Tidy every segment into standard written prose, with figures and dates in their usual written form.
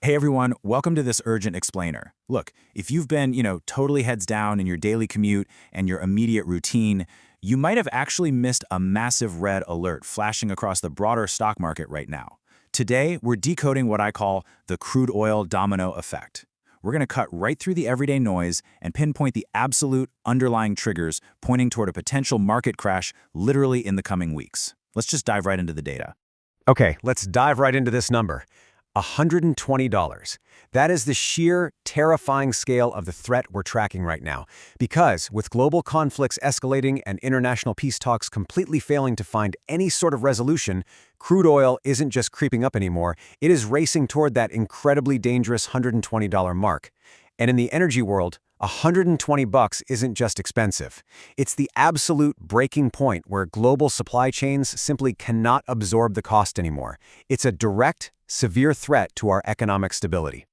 Hey everyone, welcome to this urgent explainer. Look, if you've been, totally heads down in your daily commute and your immediate routine, you might have actually missed a massive red alert flashing across the broader stock market right now. Today, we're decoding what I call the crude oil domino effect. We're going to cut right through the everyday noise and pinpoint the absolute underlying triggers pointing toward a potential market crash literally in the coming weeks. Let's just dive right into the data. Okay, let's dive right into this number. $120. That is the sheer, terrifying scale of the threat we're tracking right now. Because with global conflicts escalating and international peace talks completely failing to find any sort of resolution, crude oil isn't just creeping up anymore, it is racing toward that incredibly dangerous $120 mark. And in the energy world, $120 isn't just expensive. It's the absolute breaking point where global supply chains simply cannot absorb the cost anymore. It's a direct, severe threat to our economic stability.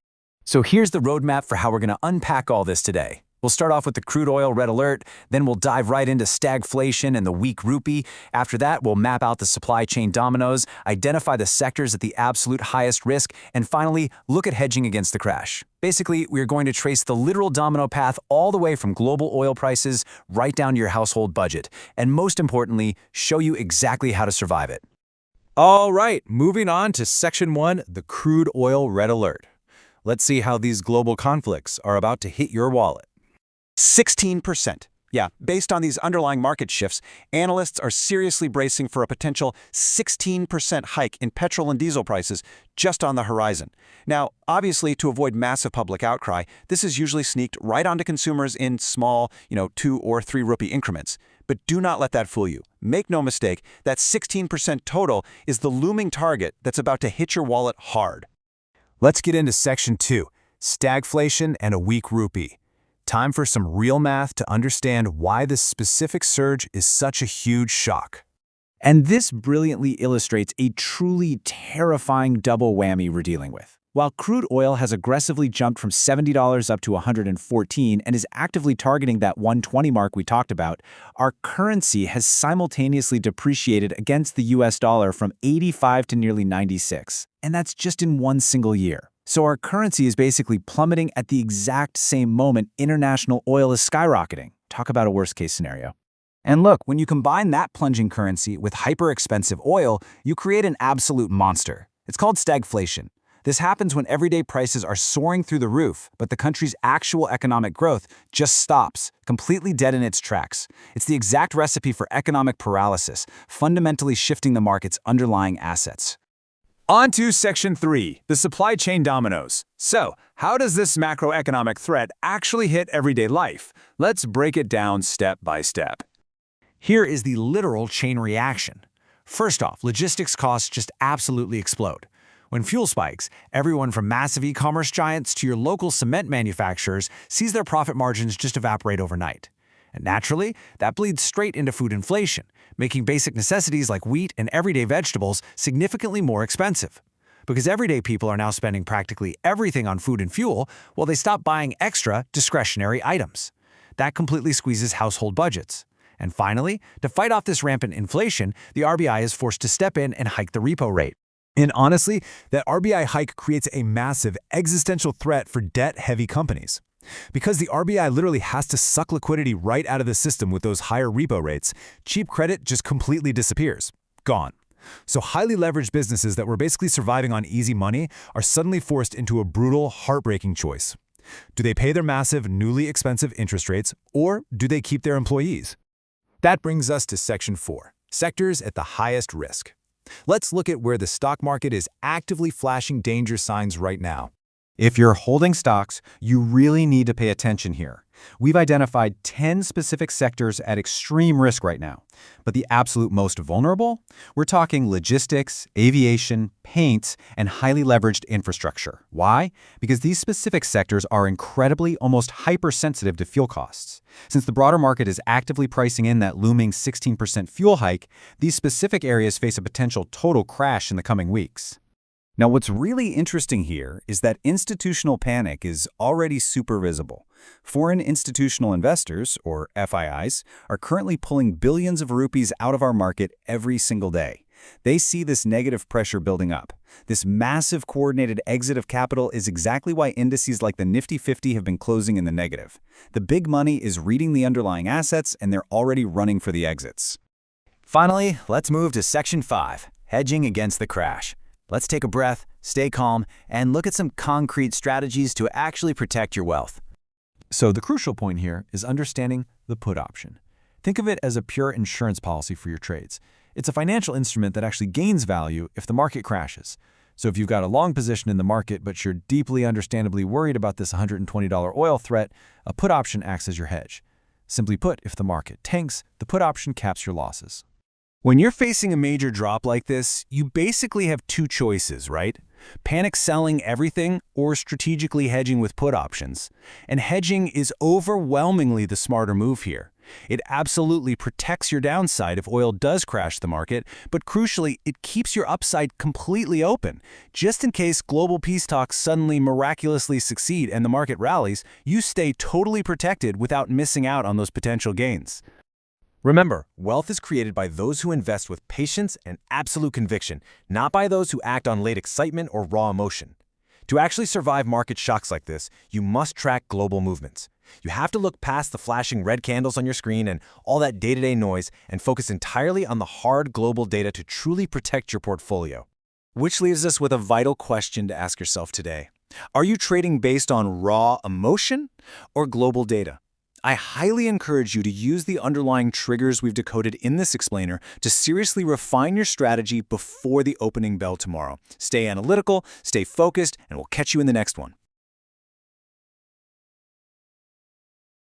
So here's the roadmap for how we're going to unpack all this today. We'll start off with the crude oil red alert, then we'll dive right into stagflation and the weak rupee. After that, we'll map out the supply chain dominoes, identify the sectors at the absolute highest risk, and finally, look at hedging against the crash. Basically, we're going to trace the literal domino path all the way from global oil prices right down to your household budget, and most importantly, show you exactly how to survive it. All right, moving on to Section 1, the crude oil red alert. Let's see how these global conflicts are about to hit your wallet. 16%. Yeah, based on these underlying market shifts, analysts are seriously bracing for a potential 16% hike in petrol and diesel prices just on the horizon. Now, obviously, to avoid massive public outcry, this is usually sneaked right onto consumers in small, 2 or 3 rupee increments. But do not let that fool you. Make no mistake, that 16% total is the looming target that's about to hit your wallet hard. Let's get into Section 2, stagflation and a weak rupee. Time for some real math to understand why this specific surge is such a huge shock. And this brilliantly illustrates a truly terrifying double whammy we're dealing with. While crude oil has aggressively jumped from $70 up to $114 and is actively targeting that 120 mark we talked about, our currency has simultaneously depreciated against the US dollar from 85 to nearly 96. And that's just in one single year. So our currency is basically plummeting at the exact same moment international oil is skyrocketing. Talk about a worst-case scenario. And look, when you combine that plunging currency with hyper-expensive oil, you create an absolute monster. It's called stagflation. This happens when everyday prices are soaring through the roof, but the country's actual economic growth just stops, completely dead in its tracks. It's the exact recipe for economic paralysis, fundamentally shifting the market's underlying assets. On to Section 3, the supply chain dominoes. So, how does this macroeconomic threat actually hit everyday life? Let's break it down step by step. Here is the literal chain reaction. First off, logistics costs just absolutely explode. When fuel spikes, everyone from massive e-commerce giants to your local cement manufacturers sees their profit margins just evaporate overnight. And naturally, that bleeds straight into food inflation, making basic necessities like wheat and everyday vegetables significantly more expensive. Because everyday people are now spending practically everything on food and fuel, while they stop buying extra discretionary items. That completely squeezes household budgets. And finally, to fight off this rampant inflation, the RBI is forced to step in and hike the repo rate. And honestly, that RBI hike creates a massive existential threat for debt-heavy companies. Because the RBI literally has to suck liquidity right out of the system with those higher repo rates, cheap credit just completely disappears. Gone. So highly leveraged businesses that were basically surviving on easy money are suddenly forced into a brutal, heartbreaking choice. Do they pay their massive, newly expensive interest rates, or do they keep their employees? That brings us to Section 4, sectors at the highest risk. Let's look at where the stock market is actively flashing danger signs right now. If you're holding stocks, you really need to pay attention here. We've identified 10 specific sectors at extreme risk right now. But the absolute most vulnerable? We're talking logistics, aviation, paints, and highly leveraged infrastructure. Why? Because these specific sectors are incredibly, almost hypersensitive to fuel costs. Since the broader market is actively pricing in that looming 16% fuel hike, these specific areas face a potential total crash in the coming weeks. Now, what's really interesting here is that institutional panic is already super visible. Foreign institutional investors, or FIIs, are currently pulling billions of rupees out of our market every single day. They see this negative pressure building up. This massive coordinated exit of capital is exactly why indices like the Nifty 50 have been closing in the negative. The big money is reading the underlying assets and they're already running for the exits. Finally, let's move to Section 5, hedging against the crash. Let's take a breath, stay calm, and look at some concrete strategies to actually protect your wealth. So the crucial point here is understanding the put option. Think of it as a pure insurance policy for your trades. It's a financial instrument that actually gains value if the market crashes. So if you've got a long position in the market, but you're deeply understandably worried about this $120 oil threat, a put option acts as your hedge. Simply put, if the market tanks, the put option caps your losses. When you're facing a major drop like this, you basically have two choices, right? Panic selling everything or strategically hedging with put options. And hedging is overwhelmingly the smarter move here. It absolutely protects your downside if oil does crash the market, but crucially, it keeps your upside completely open. Just in case global peace talks suddenly miraculously succeed and the market rallies, you stay totally protected without missing out on those potential gains. Remember, wealth is created by those who invest with patience and absolute conviction, not by those who act on late excitement or raw emotion. To actually survive market shocks like this, you must track global movements. You have to look past the flashing red candles on your screen and all that day-to-day noise and focus entirely on the hard global data to truly protect your portfolio. Which leaves us with a vital question to ask yourself today. Are you trading based on raw emotion or global data? I highly encourage you to use the underlying triggers we've decoded in this explainer to seriously refine your strategy before the opening bell tomorrow. Stay analytical, stay focused, and we'll catch you in the next one.